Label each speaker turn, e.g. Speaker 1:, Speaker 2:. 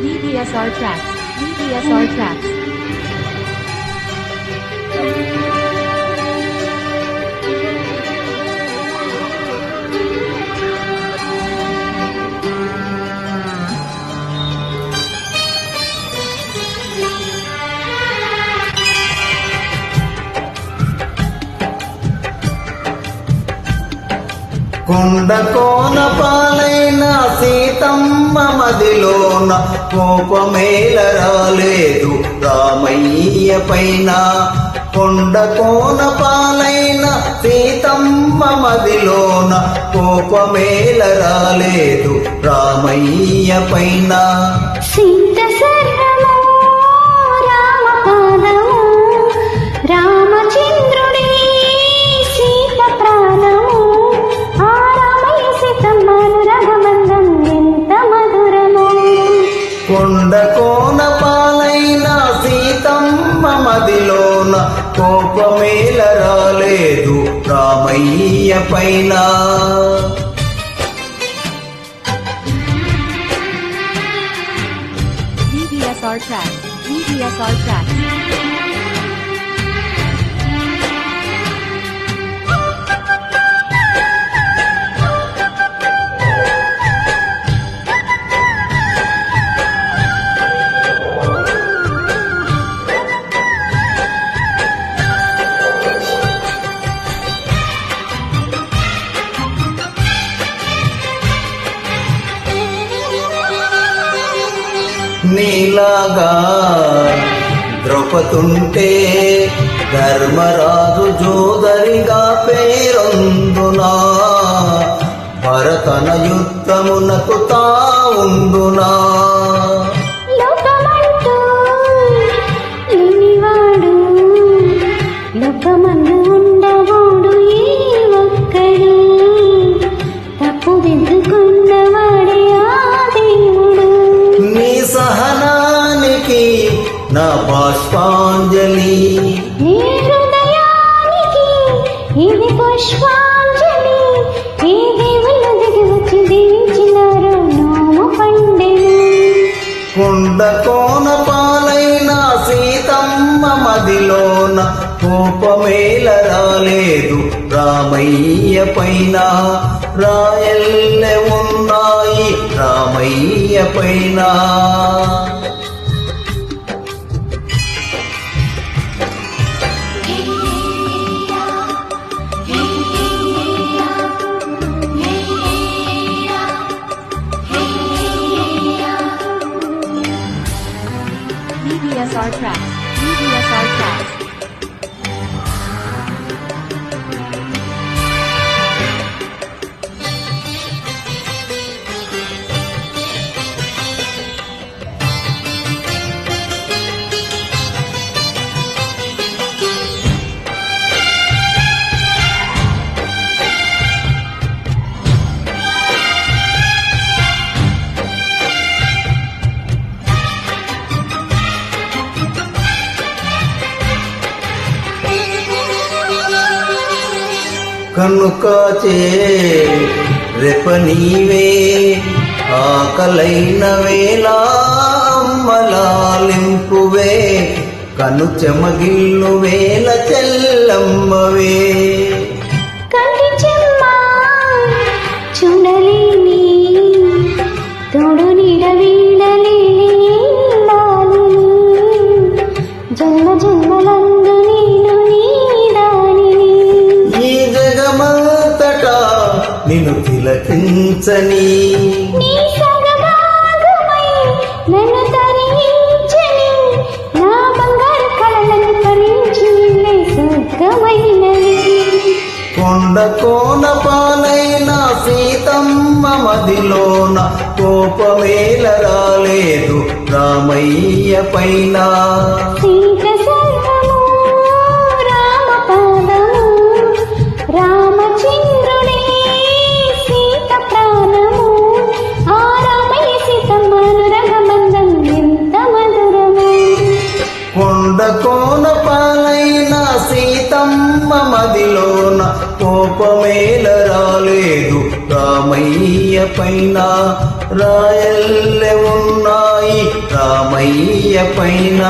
Speaker 1: VDSR tracks. VDSR tracks.
Speaker 2: కొండ కోన పాలైన సీతమ్మ మదిలోన కోపమేల రాలేదు రామయ్య పైన. కొండ కోన పాలైన సీతమ్మ మదిలోన కోపమేల రాలేదు రామయ్య పైన.
Speaker 3: సీత సర్వము రామ పాదము రామచంద్రుడే సీత ప్రాణము. ఆ రామయ్య సీతమ్మ అనురాగబంధం ఎంత మధురము.
Speaker 2: కొండ కోన పాలైన సీతమ్మ మదిలోన కోపమేల రాలేదు రామయ్య పైన.
Speaker 1: VDSR tracks. VDSR tracks.
Speaker 2: నీలాగా ద్రౌపదుంటే ధర్మరాజు జోదరిగా పేరొందునా. భరతన యుద్ధమునకు తావుందునా.
Speaker 3: లోకమంటూ లేనివాడు లోకమందు ఉండవాడు ఏ ఒక్కడు. తప్పు దిద్దుకున్నవాడే ఆ దేవుడు.
Speaker 2: నీ సహనానికి నా బాష్పాంజలి.
Speaker 3: నీ హృదయానికి ఇది పుష్పాంజలి. ఈ దేవుళ్ళు దిగి వచ్చి దీవించినారు నోము పండెను.
Speaker 2: కొండ కోన పాలైన సీతమ్మ మదిలోన కోపమేల రాలేదు రామయ్య పైన. రాయల్లె ఉన్నాయి రామయ్య పైన.
Speaker 1: VDSR tracks. VDSR tracks.
Speaker 2: కనుకాచే రెప నీవే ఆకలైన వేళ అమ్మలాలింపువే. కను చెమగిల్లు వేల చెల్లమ్మవే.
Speaker 3: కంటి చెమ్మ చూడలేని తోడు నీడ వీడలేని లాలిని. జన్మ జన్మలందు నేను నీ దానిని.
Speaker 2: ఈ జగమంతటా నిన్ను తిలకించని.
Speaker 3: నీ సగభాగమై నన్ను తరించని. నా బంగారు కళలను భరించి స్వర్గమైనవి.
Speaker 2: కొండ కోన పాలైన సీతమ్మ మదిలోన కోపమేల రాలేదు రామయ్య పైన.
Speaker 3: సీత సర్వము రామ పాదము రామచంద్రుడే సీత ప్రాణము. ఆ రామయ్య సీతమ్మ అనురాగబంధం ఎంత మధురము.
Speaker 2: కొండ కోన పాలైన సీతమ్మ మదిలోన కోపమేల రాలేదు రామయ్య పైన. రాయల్లె ఉన్నాయి రామయ్య పైన